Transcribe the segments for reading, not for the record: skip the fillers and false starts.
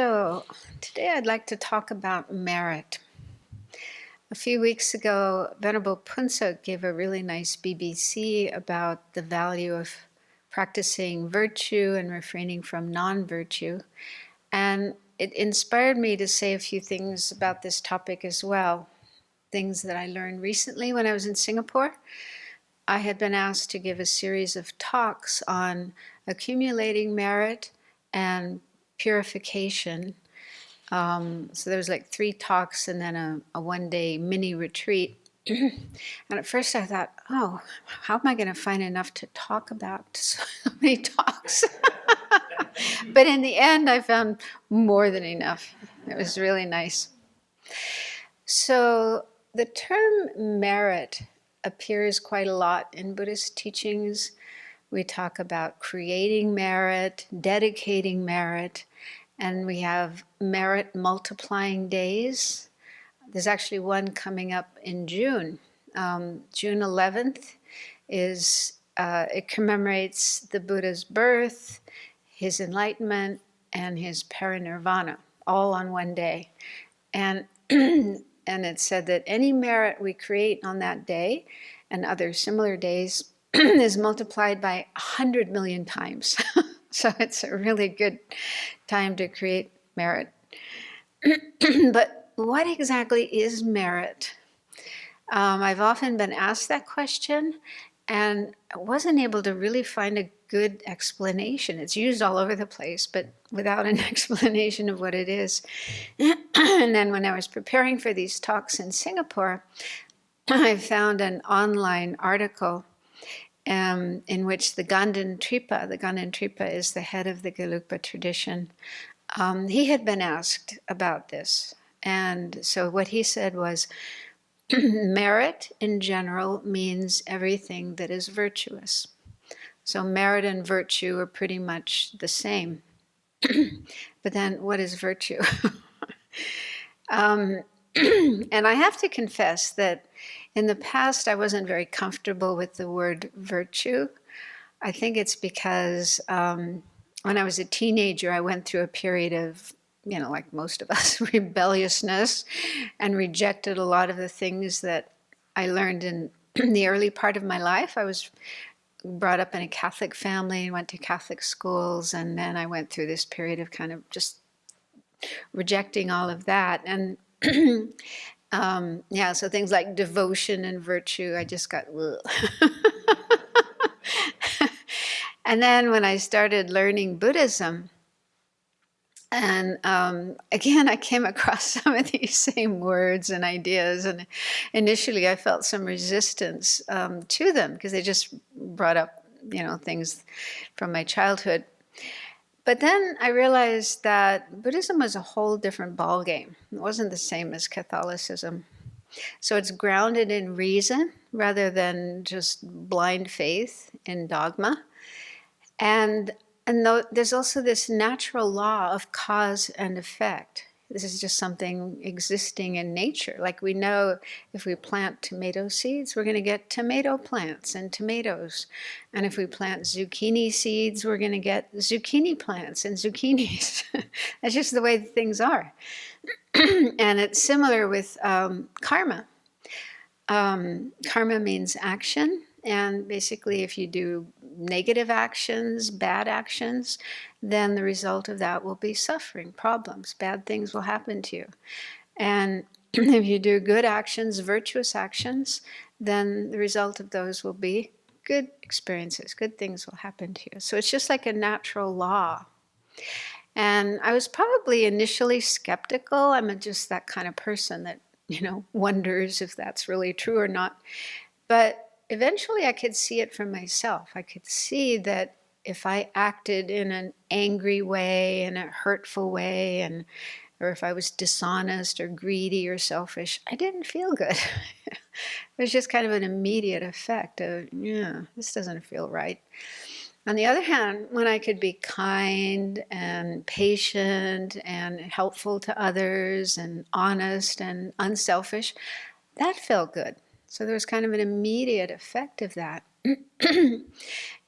So, today I'd like to talk about merit. A few weeks ago, Venerable Punsa gave a really nice BBC about the value of practicing virtue and refraining from non-virtue. And it inspired me to say a few things about this topic as well. Things that I learned recently when I was in Singapore. I had been asked to give a series of talks on accumulating merit and purification. So there was like 3 talks and then a one-day mini retreat. And at first I thought, oh, how am I going to find enough to talk about? So many talks. But in the end, I found more than enough. It was really nice. So the term merit appears quite a lot in Buddhist teachings. We talk about creating merit, dedicating merit, and we have merit multiplying days. There's actually one coming up in June. June 11th it commemorates the Buddha's birth, his enlightenment, and his parinirvana, all on one day. And and it said that any merit we create on that day and other similar days is multiplied by 100 million times. So it's a really good time to create merit. But what exactly is merit? I've often been asked that question, and I wasn't able to really find a good explanation. It's used all over the place, but without an explanation of what it is. And then when I was preparing for these talks in Singapore, I found an online article in which the Ganden Tripa is the head of the Gelugpa tradition, he had been asked about this. And so what he said was, merit in general means everything that is virtuous. So merit and virtue are pretty much the same. But then what is virtue? And I have to confess that in the past I wasn't very comfortable with the word virtue. I think it's because when I was a teenager, I went through a period of, like most of us, rebelliousness, and rejected a lot of the things that I learned in the early part of my life. I was brought up in a Catholic family and went to Catholic schools, and then I went through this period of kind of just rejecting all of that. And so things like devotion and virtue, I just got And then when I started learning Buddhism, and again, I came across some of these same words and ideas, and initially I felt some resistance to them because they just brought up, things from my childhood. But then I realized that Buddhism was a whole different ballgame. It wasn't the same as Catholicism. So it's grounded in reason rather than just blind faith in dogma. And there's also this natural law of cause and effect. This is just something existing in nature. Like we know if we plant tomato seeds, we're going to get tomato plants and tomatoes. And if we plant zucchini seeds, we're going to get zucchini plants and zucchinis. That's just the way things are. And it's similar with karma. Karma means action. And basically, if you do negative actions, bad actions, then the result of that will be suffering, problems. Bad things will happen to you. And if you do good actions, virtuous actions, then the result of those will be good experiences. Good things will happen to you. So it's just like a natural law. And I was probably initially skeptical. I'm just that kind of person that, wonders if that's really true or not. But eventually I could see it for myself. I could see that if I acted in an angry way, in a hurtful way, or if I was dishonest or greedy or selfish, I didn't feel good. It was just kind of an immediate effect of, this doesn't feel right. On the other hand, when I could be kind and patient and helpful to others and honest and unselfish, that felt good. So there was kind of an immediate effect of that.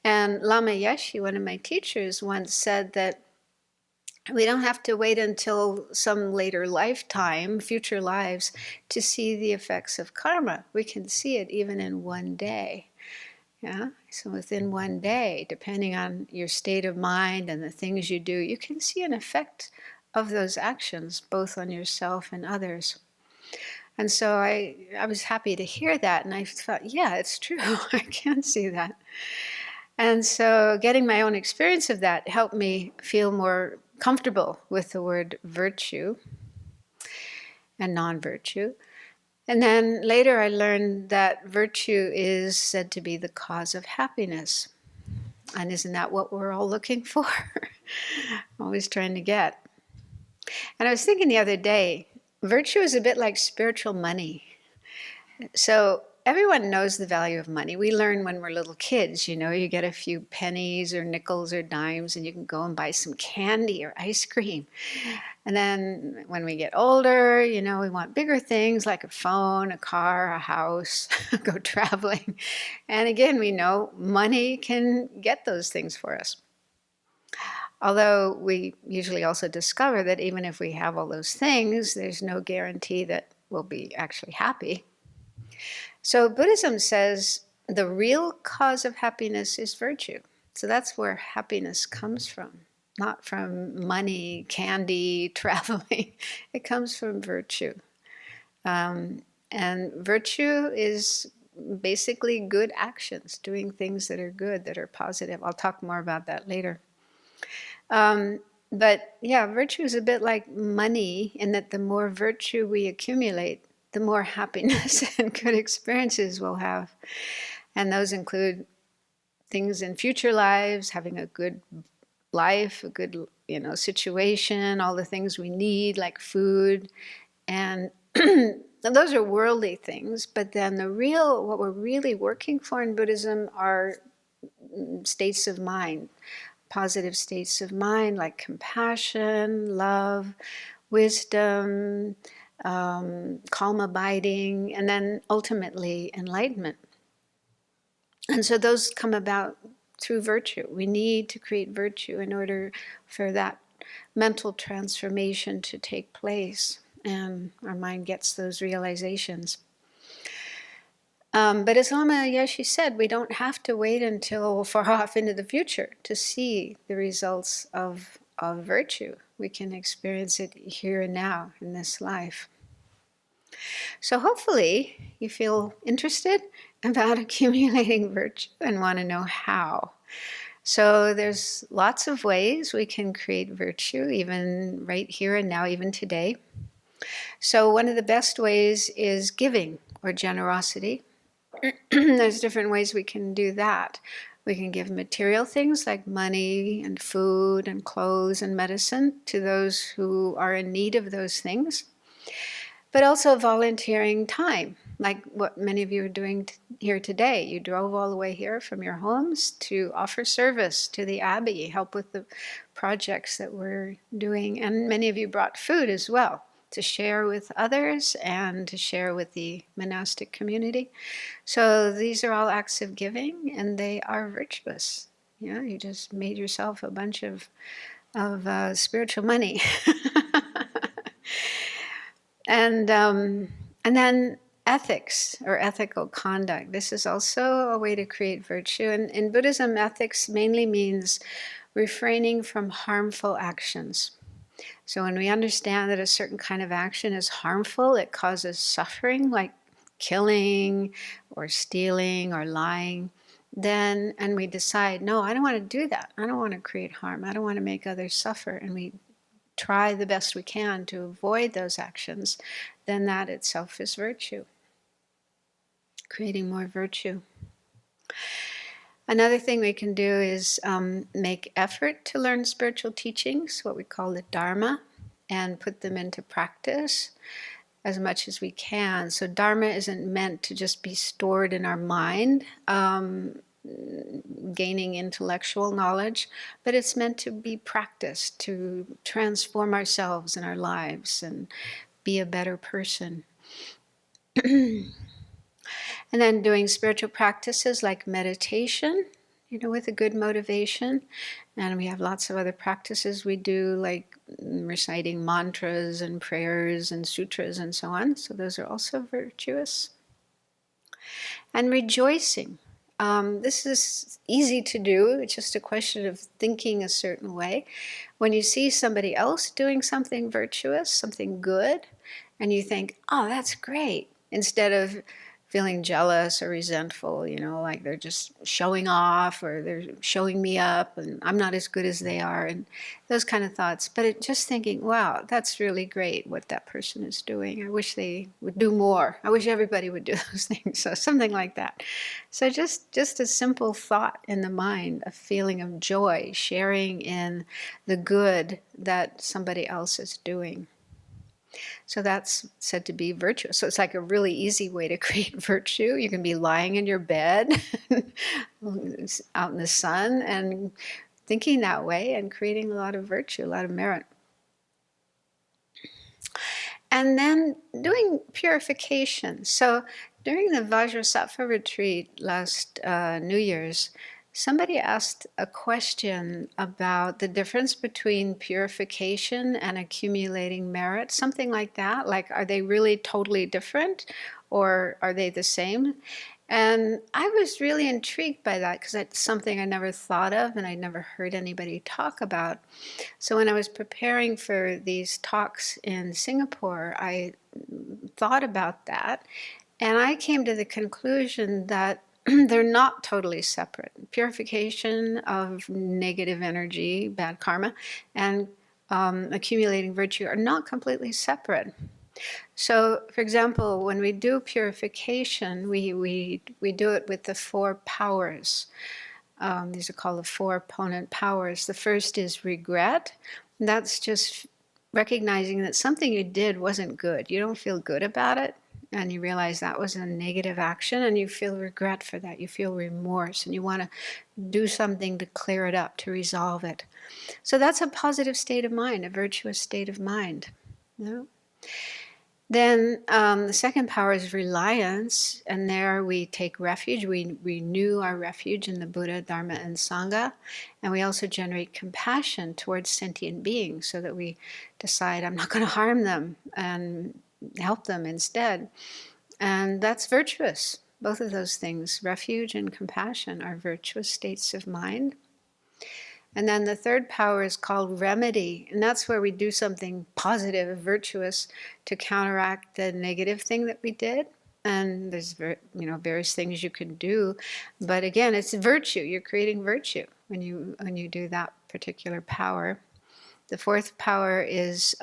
And Lama Yeshe, one of my teachers, once said that We don't have to wait until some later lifetime, future lives, to see the effects of karma. We can see it even in one day. Yeah, so within one day, depending on your state of mind and the things you do, you can see an effect of those actions, both on yourself and others. And so I was happy to hear that, and I thought, yeah, it's true. I can see that. And so getting my own experience of that helped me feel more comfortable with the word virtue and non-virtue. And then later I learned that virtue is said to be the cause of happiness. And isn't that what we're all looking for? Always trying to get. And I was thinking the other day, virtue is a bit like spiritual money. So everyone knows the value of money. We learn when we're little kids, you get a few pennies or nickels or dimes and you can go and buy some candy or ice cream. And then when we get older, we want bigger things like a phone, a car, a house, go traveling. And again, we know money can get those things for us. Although we usually also discover that even if we have all those things, there's no guarantee that we'll be actually happy. So Buddhism says the real cause of happiness is virtue. So that's where happiness comes from, not from money, candy, traveling. It comes from virtue. And virtue is basically good actions, doing things that are good, that are positive. I'll talk more about that later. But yeah, virtue is a bit like money in that the more virtue we accumulate, the more happiness and good experiences we'll have. And those include things in future lives, having a good life, a good, situation, all the things we need, like food. And those are worldly things. But then what we're really working for in Buddhism are states of mind, positive states of mind, like compassion, love, wisdom, calm abiding, and then ultimately enlightenment. And so those come about through virtue. We need to create virtue in order for that mental transformation to take place, and our mind gets those realizations. But as Lama Yeshe said, we don't have to wait until far off into the future to see the results of virtue. We can experience it here and now in this life. So hopefully you feel interested about accumulating virtue and want to know how. So there's lots of ways we can create virtue, even right here and now, even today. So one of the best ways is giving or generosity. There's different ways we can do that. We can give material things like money and food and clothes and medicine to those who are in need of those things. But also volunteering time, like what many of you are doing here today. You drove all the way here from your homes to offer service to the Abbey, help with the projects that we're doing. And many of you brought food as well to share with others and to share with the monastic community. So these are all acts of giving, and they are virtuous. You just made yourself a bunch of spiritual money. And then ethics or ethical conduct. This is also a way to create virtue. And in Buddhism, ethics mainly means refraining from harmful actions. So when we understand that a certain kind of action is harmful, it causes suffering, like killing or stealing or lying, and we decide, no, I don't want to do that. I don't want to create harm. I don't want to make others suffer. And we try the best we can to avoid those actions, then that itself is virtue. Creating more virtue. Another thing we can do is make effort to learn spiritual teachings, what we call the Dharma, and put them into practice as much as we can. So Dharma isn't meant to just be stored in our mind, gaining intellectual knowledge, but it's meant to be practiced, to transform ourselves and our lives and be a better person. And then doing spiritual practices like meditation, with a good motivation. And we have lots of other practices we do, like reciting mantras and prayers and sutras and so on. So those are also virtuous. And rejoicing. This is easy to do. It's just a question of thinking a certain way. When you see somebody else doing something virtuous, something good, and you think, oh, that's great, instead of feeling jealous or resentful, like they're just showing off or they're showing me up and I'm not as good as they are, and those kind of thoughts. But just thinking, wow, that's really great what that person is doing. I wish they would do more. I wish everybody would do those things. So something like that. So just a simple thought in the mind, a feeling of joy, sharing in the good that somebody else is doing. So that's said to be virtuous. So it's like a really easy way to create virtue. You can be lying in your bed out in the sun and thinking that way and creating a lot of virtue, a lot of merit. And then doing purification. So during the Vajrasattva retreat last New Year's, somebody asked a question about the difference between purification and accumulating merit, something like that. Like, are they really totally different or are they the same? And I was really intrigued by that because it's something I never thought of and I never heard anybody talk about. So when I was preparing for these talks in Singapore, I thought about that, and I came to the conclusion that they're not totally separate. Purification of negative energy, bad karma, and accumulating virtue are not completely separate. So, for example, when we do purification, we do it with the 4 powers. These are called the 4 opponent powers. The first is regret. That's just recognizing that something you did wasn't good. You don't feel good about it, and you realize that was a negative action, and you feel regret for that. You feel remorse, and you want to do something to clear it up, to resolve it. So that's a positive state of mind, a virtuous state of mind. Then the second power is reliance, and there we take refuge. We renew our refuge in the Buddha, Dharma, and Sangha, and we also generate compassion towards sentient beings so that we decide, I'm not going to harm them and help them instead. And that's virtuous. Both of those things, refuge and compassion, are virtuous states of mind. And then the third power is called remedy, and that's where we do something positive, virtuous, to counteract the negative thing that we did. And there's various things you can do, but again, it's virtue. You're creating virtue when you do that particular power. The fourth power is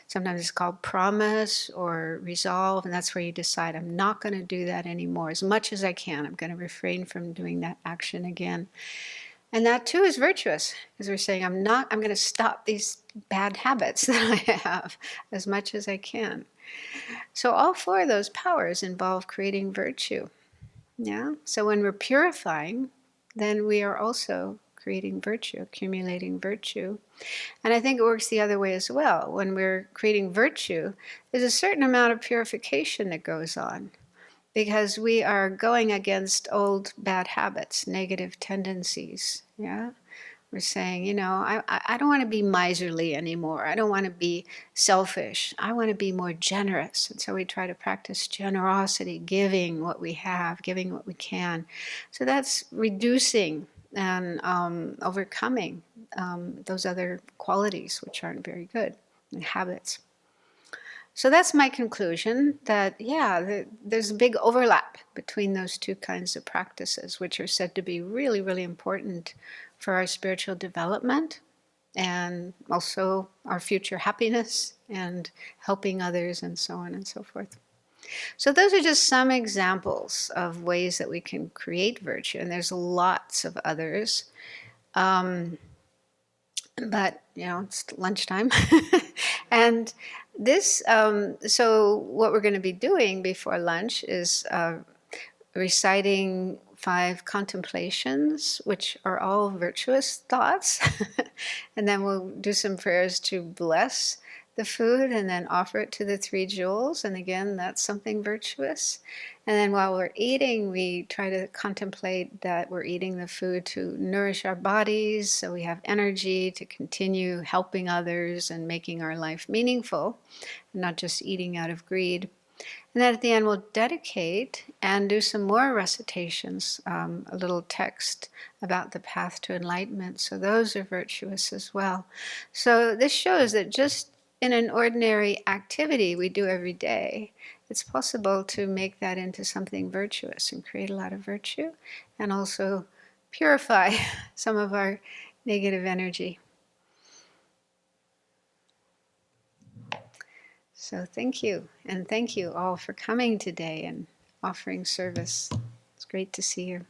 sometimes it's called promise or resolve, and that's where you decide, I'm not going to do that anymore. As much as I can, I'm going to refrain from doing that action again. And that too is virtuous, because we're saying, I'm going to stop these bad habits that I have as much as I can. So all 4 of those powers involve creating virtue. Yeah. So when we're purifying, then we are also creating virtue, accumulating virtue. And I think it works the other way as well. When we're creating virtue, there's a certain amount of purification that goes on, because we are going against old bad habits, negative tendencies. Yeah, we're saying, I don't want to be miserly anymore. I don't want to be selfish. I want to be more generous. And so we try to practice generosity, giving what we have, giving what we can. So that's reducing and overcoming those other qualities which aren't very good, and habits. So that's my conclusion, that, there's a big overlap between those 2 kinds of practices, which are said to be really, really important for our spiritual development and also our future happiness and helping others and so on and so forth. So those are just some examples of ways that we can create virtue, and there's lots of others. But, it's lunchtime. And this, so what we're going to be doing before lunch is reciting 5 contemplations, which are all virtuous thoughts. And then we'll do some prayers to bless the food and then offer it to the three jewels. And again, that's something virtuous. And then while we're eating, we try to contemplate that we're eating the food to nourish our bodies so we have energy to continue helping others and making our life meaningful, not just eating out of greed. And then at the end, we'll dedicate and do some more recitations, a little text about the path to enlightenment. So those are virtuous as well. So this shows that just in an ordinary activity we do every day, it's possible to make that into something virtuous and create a lot of virtue and also purify some of our negative energy. So thank you, and thank you all for coming today and offering service. It's great to see you.